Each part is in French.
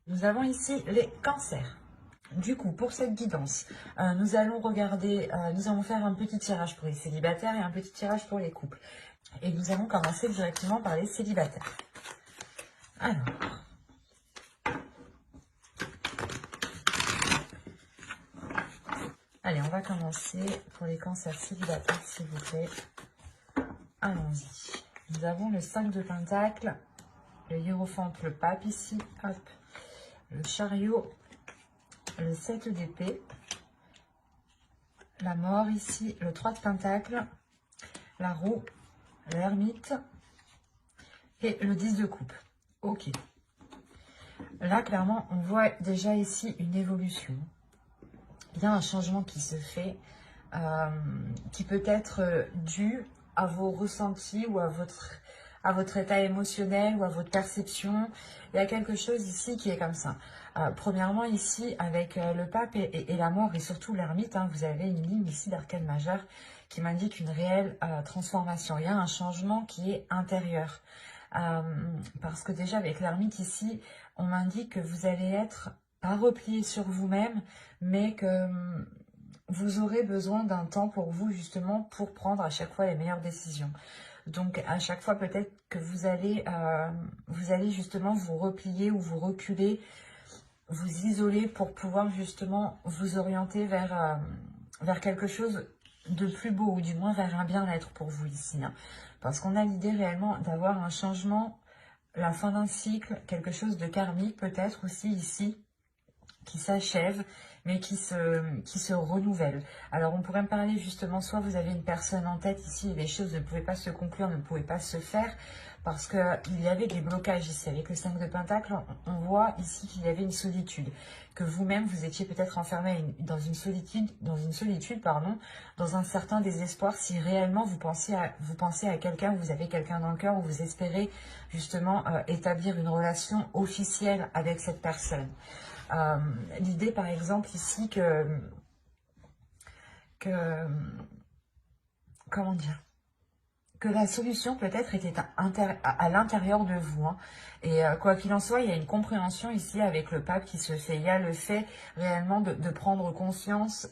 Nous avons ici les cancers. Du coup, pour cette guidance, nous allons regarder, nous allons faire un petit tirage pour les célibataires et un petit tirage pour les couples. Et nous allons commencer directement par les célibataires. Alors, allez, on va commencer pour les cancers célibataires, s'il vous plaît. Allons-y. Nous avons le 5 de Pentacle, le hiérophante, le pape ici, hop, le chariot, le 7 d'épée, la mort ici, le 3 de Pentacle, la roue, l'ermite et le 10 de coupe. Ok. Là, clairement, on voit déjà ici une évolution. Il y a un changement qui se fait, qui peut être dû à vos ressentis ou à votre état émotionnel ou à votre perception. Il y a quelque chose ici qui est comme ça. Premièrement, ici, avec le pape et la mort et surtout l'ermite, vous avez une ligne ici d'arcane majeur qui m'indique une réelle transformation. Il y a un changement qui est intérieur. Parce que déjà, avec l'ermite ici, on m'indique que vous allez être pas replié sur vous-même, mais que vous aurez besoin d'un temps pour vous, justement, pour prendre à chaque fois les meilleures décisions. Donc, à chaque fois, peut-être que vous allez justement vous replier ou vous reculer, vous isoler pour pouvoir justement vous orienter vers quelque chose de plus beau, ou du moins vers un bien-être pour vous ici. Parce qu'on a l'idée réellement d'avoir un changement, la fin d'un cycle, quelque chose de karmique peut-être aussi ici, qui s'achève, mais qui se renouvelle. Alors, on pourrait me parler justement, soit vous avez une personne en tête ici et les choses ne pouvaient pas se conclure, ne pouvaient pas se faire, parce qu'il y avait des blocages ici. Avec le 5 de Pentacle, on voit ici qu'il y avait une solitude, que vous-même, vous étiez peut-être enfermé dans une solitude, dans un certain désespoir, si réellement vous pensez à quelqu'un, vous avez quelqu'un dans le cœur, ou vous espérez justement établir une relation officielle avec cette personne. L'idée, par exemple, ici, comment dire, que la solution peut-être était à l'intérieur de vous. Et quoi qu'il en soit, il y a une compréhension ici avec le pape qui se fait. Il y a le fait réellement de prendre conscience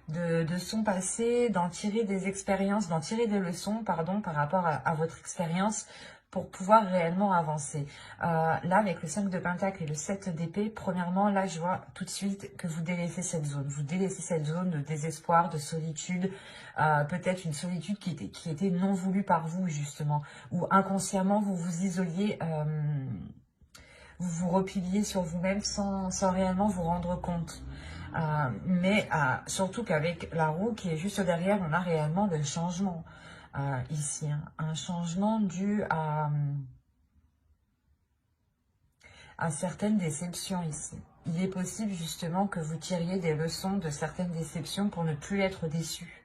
de son passé, d'en tirer des expériences, d'en tirer des leçons, pardon, par rapport à votre expérience, pour pouvoir réellement avancer. Là, avec le 5 de Pentacle et le 7 d'épée, premièrement, là, je vois tout de suite que vous délaissez cette zone. Vous délaissez cette zone de désespoir, de solitude, peut-être une solitude qui était non voulue par vous, justement, ou inconsciemment, vous vous isoliez, vous vous repliez sur vous-même sans réellement vous rendre compte. Mais surtout qu'avec la roue qui est juste derrière, on a réellement le changement. Ici, un changement dû à certaines déceptions ici. Il est possible justement que vous tiriez des leçons de certaines déceptions pour ne plus être déçu.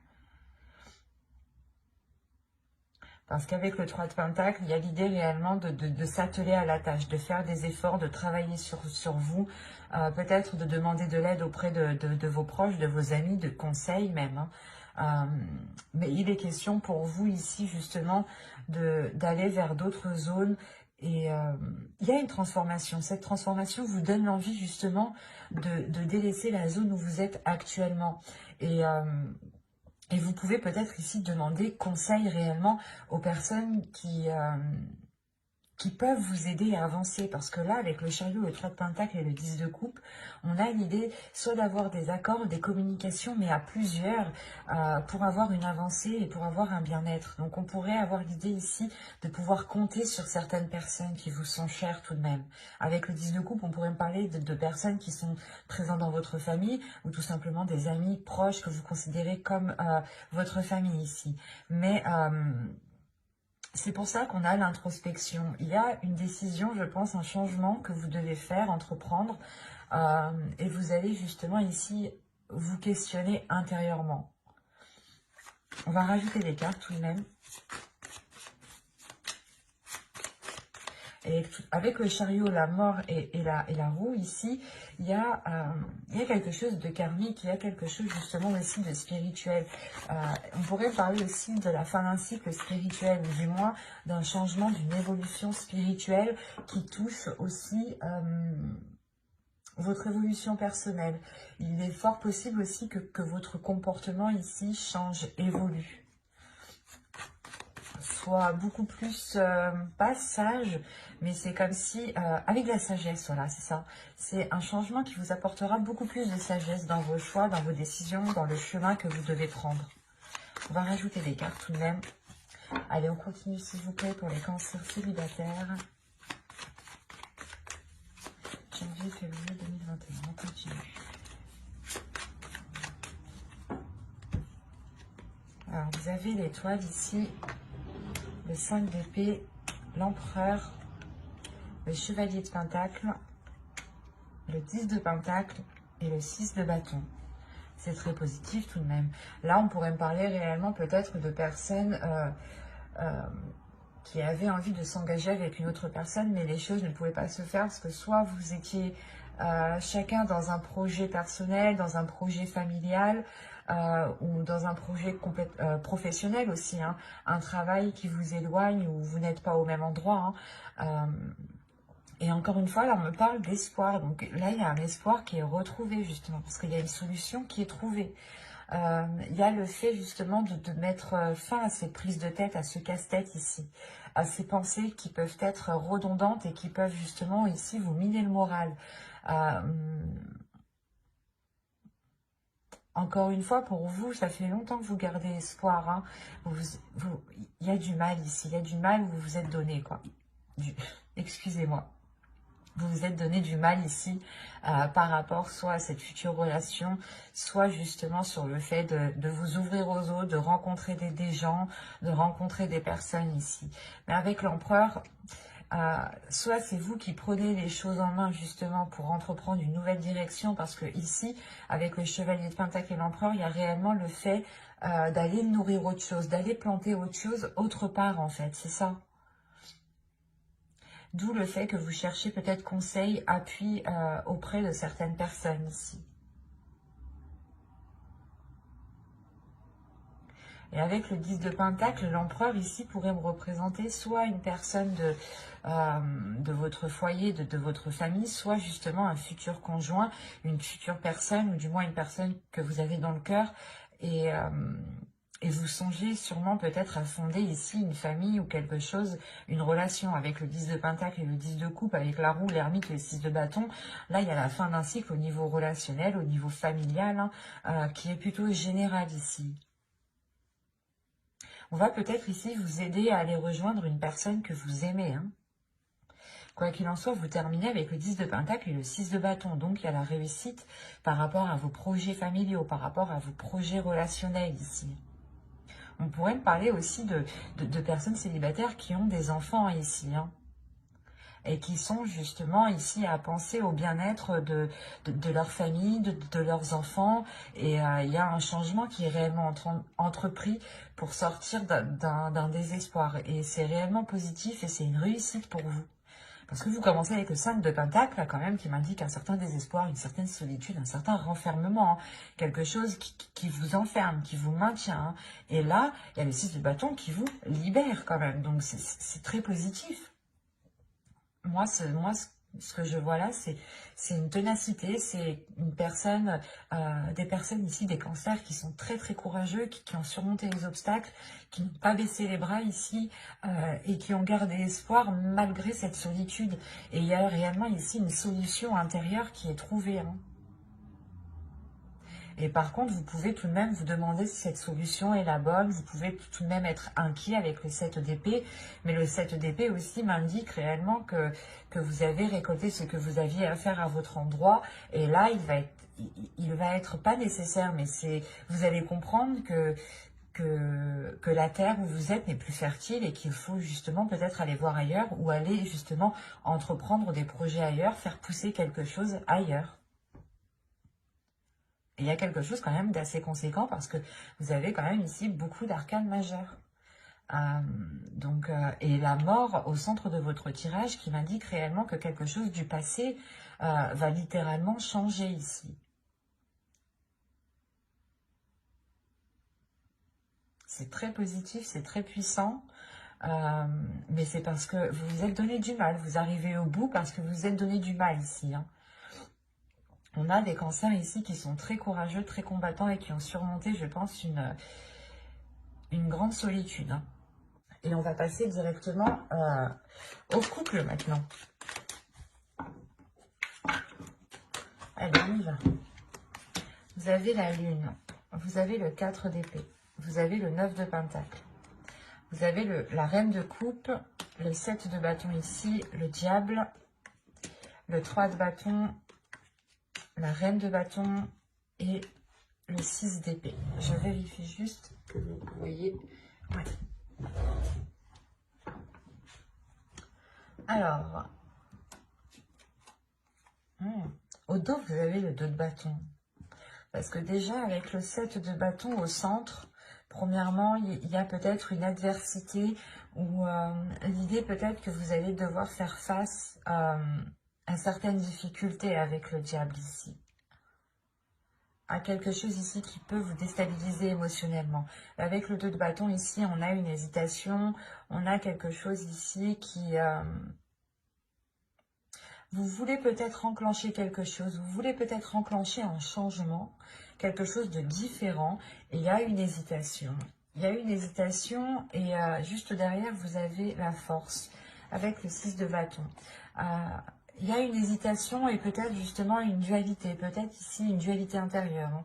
Parce qu'avec le 3 de Pentacle, il y a l'idée réellement de s'atteler à la tâche, de faire des efforts, de travailler sur vous, peut-être de demander de l'aide auprès de vos proches, de vos amis, de conseils même. Mais il est question pour vous ici justement d'aller vers d'autres zones. Et il y a une transformation. Cette transformation vous donne l'envie justement de délaisser la zone où vous êtes actuellement. Et vous pouvez peut-être ici demander conseil réellement aux personnes qui peuvent vous aider à avancer. Parce que là, avec le chariot, le 3 de Pentacle et le 10 de coupe, on a l'idée soit d'avoir des accords, des communications, mais à plusieurs, pour avoir une avancée et pour avoir un bien-être. Donc on pourrait avoir l'idée ici de pouvoir compter sur certaines personnes qui vous sont chères tout de même. Avec le 10 de coupe, on pourrait me parler de personnes qui sont présentes dans votre famille, ou tout simplement des amis proches que vous considérez comme votre famille ici. Mais c'est pour ça qu'on a l'introspection. Il y a une décision, je pense, un changement que vous devez faire, entreprendre. Et vous allez justement ici vous questionner intérieurement. On va rajouter des cartes tout de même. Et avec le chariot, la mort et la roue ici, il y a quelque chose de karmique, il y a quelque chose justement aussi de spirituel. On pourrait parler aussi de la fin d'un cycle spirituel, ou du moins d'un changement, d'une évolution spirituelle qui touche aussi votre évolution personnelle. Il est fort possible aussi que votre comportement ici change, évolue. Soit beaucoup plus, pas sage, mais c'est comme si, avec de la sagesse, voilà, c'est ça. C'est un changement qui vous apportera beaucoup plus de sagesse dans vos choix, dans vos décisions, dans le chemin que vous devez prendre. On va rajouter des cartes tout de même. Allez, on continue s'il vous plaît pour les cancers célibataires. Janvier, février 2021, on continue. Alors, vous avez l'étoile ici, le 5 d'épée, l'empereur, le chevalier de pentacle, le 10 de pentacle et le 6 de bâton. C'est très positif tout de même. Là, on pourrait me parler réellement peut-être de personnes qui avaient envie de s'engager avec une autre personne, mais les choses ne pouvaient pas se faire parce que soit vous étiez chacun dans un projet personnel, dans un projet familial, ou dans un projet professionnel aussi, hein, un travail qui vous éloigne ou vous n'êtes pas au même endroit. Hein, et encore une fois, là, on me parle d'espoir. Donc là, il y a un espoir qui est retrouvé, justement, parce qu'il y a une solution qui est trouvée. Il y a le fait, justement, de mettre fin à ces prises de tête, à ce casse-tête ici, à ces pensées qui peuvent être redondantes et qui peuvent, justement, ici, vous miner le moral. Encore une fois, pour vous, ça fait longtemps que vous gardez espoir. Hein. Il y a du mal ici, il y a du mal où vous vous êtes donné, quoi. Excusez-moi. Vous vous êtes donné du mal ici par rapport soit à cette future relation, soit justement sur le fait de vous ouvrir aux autres, de rencontrer des gens, de rencontrer des personnes ici. Mais avec l'empereur, soit c'est vous qui prenez les choses en main justement pour entreprendre une nouvelle direction, parce que ici, avec le chevalier de pentacle et l'empereur, il y a réellement le fait d'aller nourrir autre chose, d'aller planter autre chose autre part en fait, c'est ça. D'où le fait que vous cherchez peut-être conseil, appui auprès de certaines personnes ici. Et avec le 10 de pentacle, l'empereur ici pourrait me représenter soit une personne de votre foyer, de votre famille, soit justement un futur conjoint, une future personne, ou du moins une personne que vous avez dans le cœur. Et vous songez sûrement peut-être à fonder ici une famille ou quelque chose, une relation avec le 10 de pentacle et le 10 de coupe, avec la roue, l'ermite et le 6 de bâton. Là, il y a la fin d'un cycle au niveau relationnel, au niveau familial, hein, qui est plutôt général ici. On va peut-être ici vous aider à aller rejoindre une personne que vous aimez. Hein. Quoi qu'il en soit, vous terminez avec le 10 de pentacle et le 6 de bâton. Donc, il y a la réussite par rapport à vos projets familiaux, par rapport à vos projets relationnels ici. On pourrait me parler aussi de personnes célibataires qui ont des enfants ici, hein, et qui sont justement ici à penser au bien-être de leur famille, de leurs enfants. Et il y a un changement qui est réellement entrepris pour sortir d'un désespoir. Et c'est réellement positif et c'est une réussite pour vous. Parce que vous commencez avec le 5 de pentacle, là, quand même, qui m'indique un certain désespoir, une certaine solitude, un certain renfermement. Hein. Quelque chose qui vous enferme, qui vous maintient. Hein. Et là, il y a le 6 de bâton qui vous libère quand même. Donc, c'est très positif. Moi, ce que je vois là, c'est une ténacité, c'est une personne, des personnes ici, des cancers qui sont très très courageux, qui ont surmonté les obstacles, qui n'ont pas baissé les bras ici et qui ont gardé espoir malgré cette solitude. Et il y a réellement ici une solution intérieure qui est trouvée. Hein. Et par contre, vous pouvez tout de même vous demander si cette solution est la bonne. Vous pouvez tout de même être inquiet avec le 7 d'épée. Mais le 7 d'épée aussi m'indique réellement que vous avez récolté ce que vous aviez à faire à votre endroit. Et là, il va être pas nécessaire, mais vous allez comprendre que la terre où vous êtes n'est plus fertile et qu'il faut justement peut-être aller voir ailleurs ou aller justement entreprendre des projets ailleurs, faire pousser quelque chose ailleurs. Et il y a quelque chose quand même d'assez conséquent parce que vous avez quand même ici beaucoup d'arcanes majeures. Et la mort au centre de votre tirage qui m'indique réellement que quelque chose du passé va littéralement changer ici. C'est très positif, c'est très puissant. Mais c'est parce que vous vous êtes donné du mal. Vous arrivez au bout parce que vous vous êtes donné du mal ici. Hein. On a des cancers ici qui sont très courageux, très combattants et qui ont surmonté, je pense, une grande solitude. Hein. Et on va passer directement au couple maintenant. Allez, on y va. Vous avez la lune, vous avez le 4 d'épée, vous avez le 9 de pentacle. Vous avez la reine de coupe, le 7 de bâton ici, le diable, le 3 de bâton, la reine de bâton et le 6 d'épée. Je vérifie juste que vous voyez. Ouais. Alors, au dos, vous avez le 2 de bâton. Parce que déjà, avec le 7 de bâton au centre, premièrement, il y a peut-être une adversité ou l'idée peut-être que vous allez devoir faire face à certaines difficultés avec le diable ici. À quelque chose ici qui peut vous déstabiliser émotionnellement. Avec le 2 de bâton ici, on a une hésitation, on a quelque chose ici qui... vous voulez peut-être enclencher quelque chose, vous voulez peut-être enclencher un changement, quelque chose de différent, et il y a une hésitation. Il y a une hésitation, et juste derrière, vous avez la force, avec le 6 de bâton. Il y a une hésitation et peut-être justement une dualité, peut-être ici une dualité intérieure.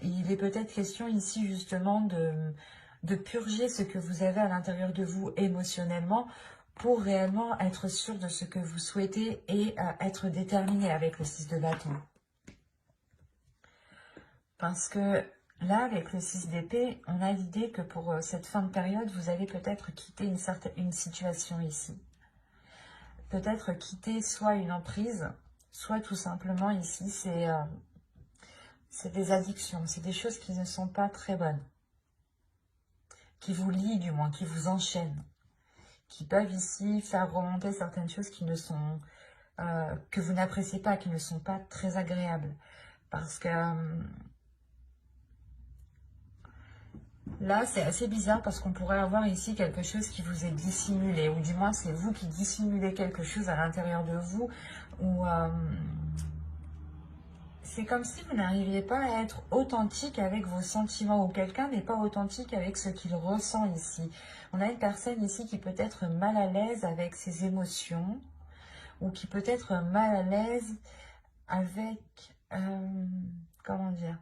Il est peut-être question ici justement de purger ce que vous avez à l'intérieur de vous émotionnellement, pour réellement être sûr de ce que vous souhaitez et être déterminé avec le 6 de bâton. Parce que là, avec le 6 d'épée, on a l'idée que pour cette fin de période, vous allez peut-être quitter une situation ici. Peut-être quitter soit une emprise, soit tout simplement ici, c'est des addictions, c'est des choses qui ne sont pas très bonnes. Qui vous lient du moins, qui vous enchaînent. Qui peuvent ici faire remonter certaines choses qui ne sont, que vous n'appréciez pas, qui ne sont pas très agréables. Parce que là, c'est assez bizarre parce qu'on pourrait avoir ici quelque chose qui vous est dissimulé, ou du moins c'est vous qui dissimulez quelque chose à l'intérieur de vous, ou c'est comme si vous n'arriviez pas à être authentique avec vos sentiments, ou quelqu'un n'est pas authentique avec ce qu'il ressent ici. On a une personne ici qui peut être mal à l'aise avec ses émotions, ou qui peut être mal à l'aise avec, comment dire,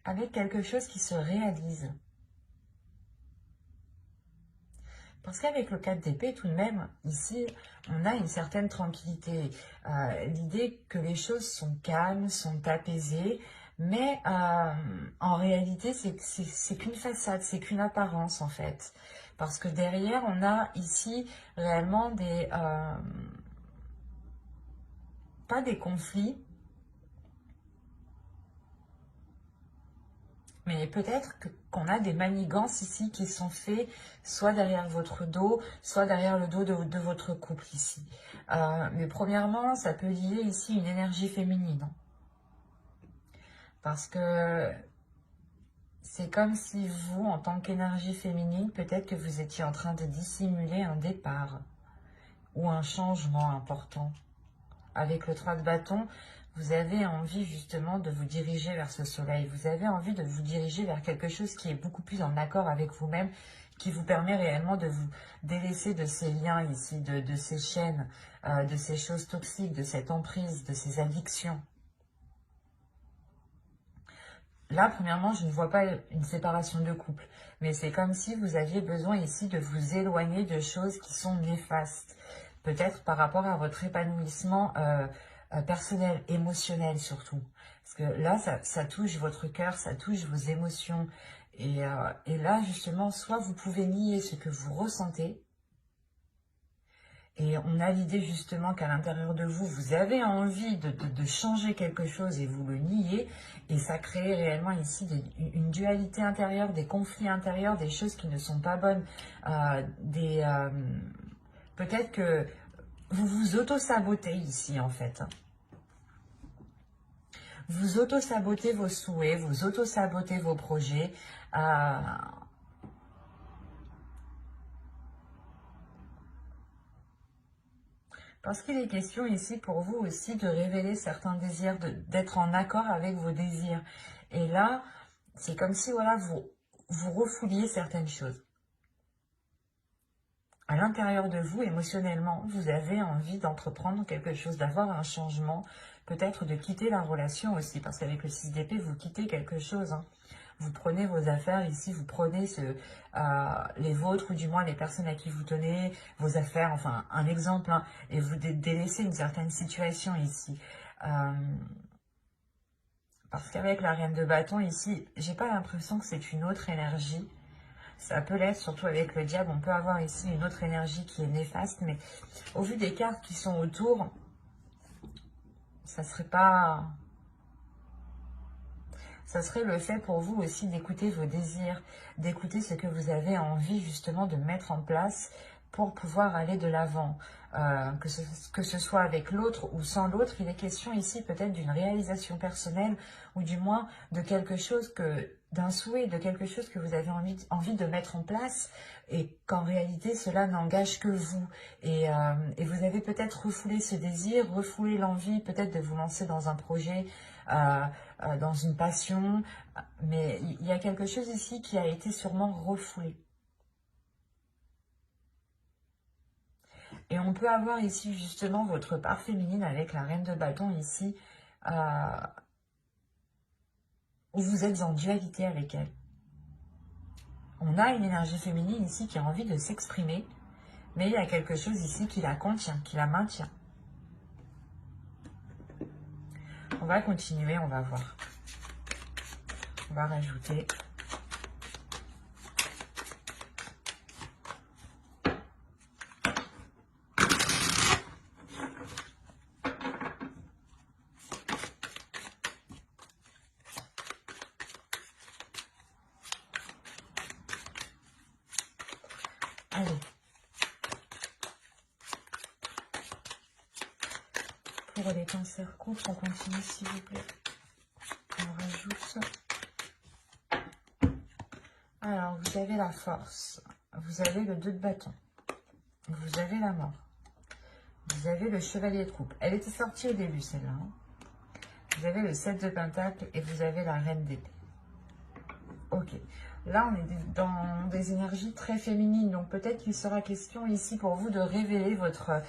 avec quelque chose qui se réalise. Parce qu'avec le 4 d'épée, tout de même, ici, on a une certaine tranquillité. L'idée que les choses sont calmes, sont apaisées, mais en réalité, c'est qu'une façade, c'est qu'une apparence, en fait. Parce que derrière, on a ici réellement des... pas des conflits, mais peut-être qu'on a des manigances ici qui sont faits soit derrière votre dos, soit derrière le dos de votre couple ici. Mais premièrement, ça peut lier ici une énergie féminine. Parce que c'est comme si vous, en tant qu'énergie féminine, peut-être que vous étiez en train de dissimuler un départ ou un changement important. Avec le 3 de bâton, vous avez envie justement de vous diriger vers ce soleil. Vous avez envie de vous diriger vers quelque chose qui est beaucoup plus en accord avec vous-même, qui vous permet réellement de vous délaisser de ces liens ici, de ces chaînes, de ces choses toxiques, de cette emprise, de ces addictions. Là, premièrement, je ne vois pas une séparation de couple, mais c'est comme si vous aviez besoin ici de vous éloigner de choses qui sont néfastes. Peut-être par rapport à votre épanouissement personnel, émotionnel surtout. Parce que là, ça touche votre cœur, ça touche vos émotions. Et là, justement, soit vous pouvez nier ce que vous ressentez, Et on a l'idée justement qu'à l'intérieur de vous, vous avez envie de changer quelque chose et vous le niez. Et ça crée réellement ici une dualité intérieure, des conflits intérieurs, des choses qui ne sont pas bonnes. Peut-être que vous vous auto-sabotez ici en fait. Vous auto-sabotez vos souhaits, vous auto-sabotez vos projets. Parce qu'il est question ici pour vous aussi de révéler certains désirs, d'être en accord avec vos désirs. Et là, c'est comme si voilà, vous refouliez certaines choses. À l'intérieur de vous, émotionnellement, vous avez envie d'entreprendre quelque chose, d'avoir un changement, peut-être de quitter la relation aussi, parce qu'avec le 6 d'épée, vous quittez quelque chose. Hein. Vous prenez vos affaires ici, vous prenez les vôtres, ou du moins les personnes à qui vous tenez, vos affaires, enfin un exemple, hein, et vous délaissez une certaine situation ici. Parce qu'avec la reine de bâton ici, j'ai pas l'impression que c'est une autre énergie. Ça peut l'être, surtout avec le diable, on peut avoir ici une autre énergie qui est néfaste, mais au vu des cartes qui sont autour, ça serait pas... Ça serait le fait pour vous aussi d'écouter vos désirs, d'écouter ce que vous avez envie justement de mettre en place pour pouvoir aller de l'avant. Que ce soit avec l'autre ou sans l'autre, il est question ici peut-être d'une réalisation personnelle ou du moins de quelque chose d'un souhait, de quelque chose que vous avez envie de mettre en place et qu'en réalité cela n'engage que vous. Et vous avez peut-être refoulé ce désir, refoulé l'envie peut-être de vous lancer dans un projet, dans une passion, mais il y a quelque chose ici qui a été sûrement refoulé. Et on peut avoir ici justement votre part féminine avec la reine de bâton ici, où vous êtes en dualité avec elle. On a une énergie féminine ici qui a envie de s'exprimer, mais il y a quelque chose ici qui la contient, qui la maintient. On va continuer, on va voir. On va rajouter. Allez. Pour les cancers courts, on continue s'il vous plaît. On rajoute. Alors, vous avez la force. Vous avez le 2 de bâton. Vous avez la mort. Vous avez le chevalier de coupe. Elle était sortie au début, celle-là. Hein. Vous avez le 7 de pentacle et vous avez la reine d'épée. Ok. Là, on est dans des énergies très féminines. Donc, peut-être qu'il sera question ici pour vous de révéler votre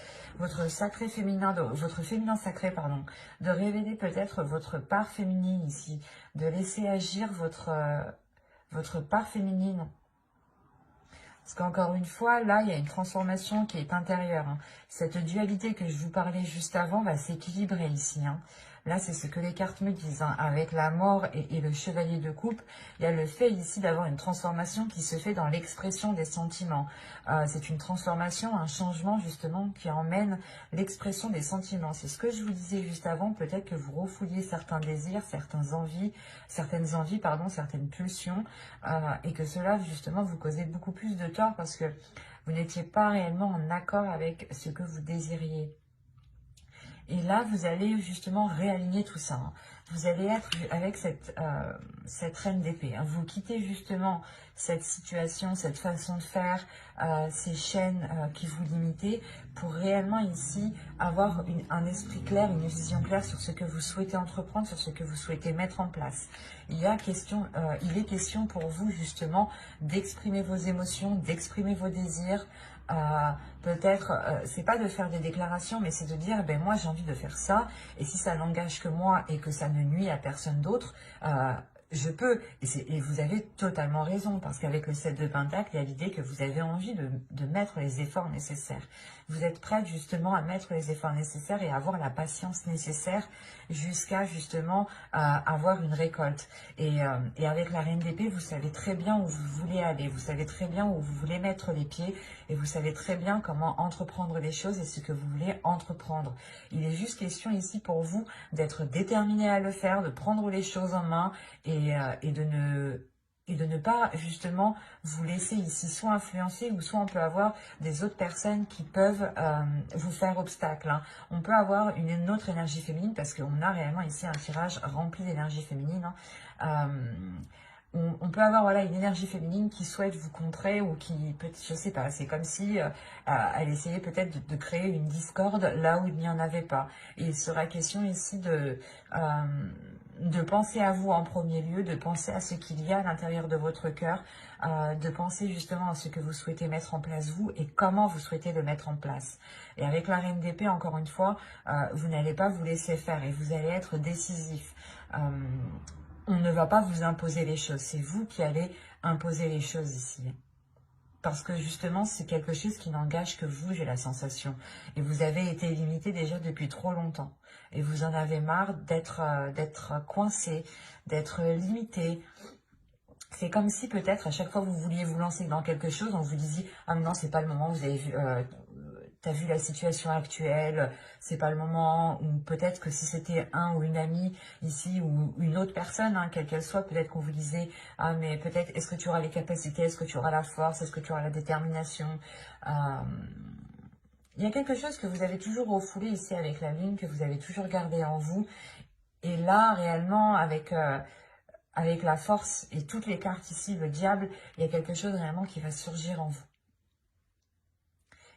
sacré féminin, votre féminin sacré, pardon. De révéler peut-être votre part féminine ici. De laisser agir votre part féminine. Parce qu'encore une fois, là, il y a une transformation qui est intérieure. Hein. Cette dualité que je vous parlais juste avant va s'équilibrer ici. Hein. Là, c'est ce que les cartes me disent. Hein. Avec la mort et le chevalier de coupe, il y a le fait ici d'avoir une transformation qui se fait dans l'expression des sentiments. C'est une transformation, un changement justement qui emmène l'expression des sentiments. C'est ce que je vous disais juste avant. Peut-être que vous refouliez certains désirs, certaines envies, certaines pulsions. Et que cela justement vous causait beaucoup plus de tort parce que vous n'étiez pas réellement en accord avec ce que vous désiriez. Et là, vous allez justement réaligner tout ça. Hein. Vous allez être avec cette reine d'épée. Hein. Vous quittez justement cette situation, cette façon de faire, ces chaînes qui vous limitaient pour réellement ici avoir un esprit clair, une vision claire sur ce que vous souhaitez entreprendre, sur ce que vous souhaitez mettre en place. Il est question pour vous justement d'exprimer vos émotions, d'exprimer vos désirs. Peut-être, c'est pas de faire des déclarations, mais c'est de dire, ben moi j'ai envie de faire ça, et si ça n'engage que moi et que ça ne nuit à personne d'autre, je peux. Et vous avez totalement raison, parce qu'avec le 7 de pentacle, il y a l'idée que vous avez envie de mettre les efforts nécessaires. vous êtes prête justement à mettre les efforts nécessaires et à avoir la patience nécessaire jusqu'à justement avoir une récolte. Et avec la reine d'épée, vous savez très bien où vous voulez aller, vous savez très bien où vous voulez mettre les pieds et vous savez très bien comment entreprendre les choses et ce que vous voulez entreprendre. Il est juste question ici pour vous d'être déterminé à le faire, de prendre les choses en main et de ne pas justement vous laisser ici soit influencer ou soit on peut avoir des autres personnes qui peuvent vous faire obstacle. Hein. On peut avoir une autre énergie féminine parce qu'on a réellement ici un tirage rempli d'énergie féminine. Hein. On peut avoir voilà, une énergie féminine qui souhaite vous contrer ou qui peut, je sais pas, c'est comme si elle essayait peut-être de créer une discorde là où il n'y en avait pas. Et il sera question ici de penser à vous en premier lieu, de penser à ce qu'il y a à l'intérieur de votre cœur, de penser justement à ce que vous souhaitez mettre en place vous et comment vous souhaitez le mettre en place. Et avec la reine d'épée, encore une fois, vous n'allez pas vous laisser faire et vous allez être décisif. On ne va pas vous imposer les choses, c'est vous qui allez imposer les choses ici. Parce que justement, c'est quelque chose qui n'engage que vous, j'ai la sensation. Et vous avez été limité déjà depuis trop longtemps. Et vous en avez marre d'être coincé, d'être limité. C'est comme si peut-être à chaque fois que vous vouliez vous lancer dans quelque chose, on vous disait « Ah mais non, c'est pas le moment, vous avez vu... t'as vu la situation actuelle, c'est pas le moment, ou peut-être que si c'était un ou une amie ici, ou une autre personne, hein, quelle qu'elle soit, peut-être qu'on vous disait, ah mais peut-être, est-ce que tu auras les capacités, est-ce que tu auras la force, est-ce que tu auras la détermination il y a quelque chose que vous avez toujours refoulé ici avec la lune, que vous avez toujours gardé en vous, et là, réellement, avec la force et toutes les cartes ici, le diable, il y a quelque chose réellement qui va surgir en vous.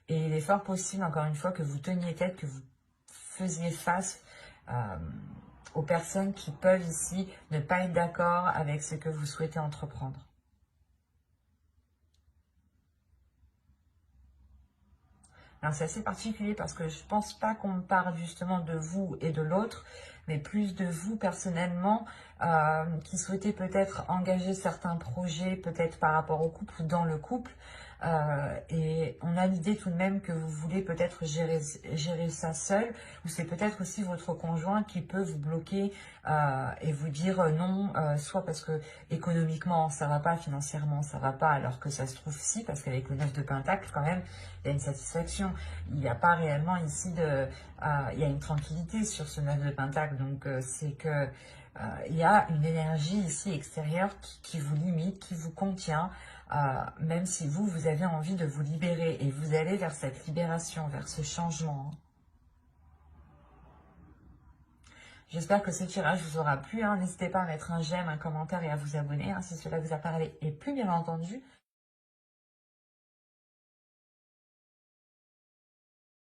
Et il est fort possible, encore une fois, que vous teniez tête, que vous faisiez face aux personnes qui peuvent ici ne pas être d'accord avec ce que vous souhaitez entreprendre. Alors c'est assez particulier parce que je ne pense pas qu'on parle justement de vous et de l'autre, mais plus de vous personnellement qui souhaitez peut-être engager certains projets, peut-être par rapport au couple ou dans le couple. Et on a l'idée tout de même que vous voulez peut-être gérer ça seul, ou c'est peut-être aussi votre conjoint qui peut vous bloquer et vous dire non, soit parce que économiquement ça va pas, financièrement ça va pas, alors que ça se trouve si, parce qu'avec le 9 de Pentacle quand même, il y a une satisfaction, il n'y a pas réellement ici il y a une tranquillité sur ce 9 de Pentacle, donc c'est que il y a une énergie ici extérieure qui vous limite, qui vous contient, même si vous avez envie de vous libérer et vous allez vers cette libération, vers ce changement. J'espère que ce tirage vous aura plu. N'hésitez pas à mettre un j'aime, un commentaire et à vous abonner si cela vous a parlé. Et plus bien entendu,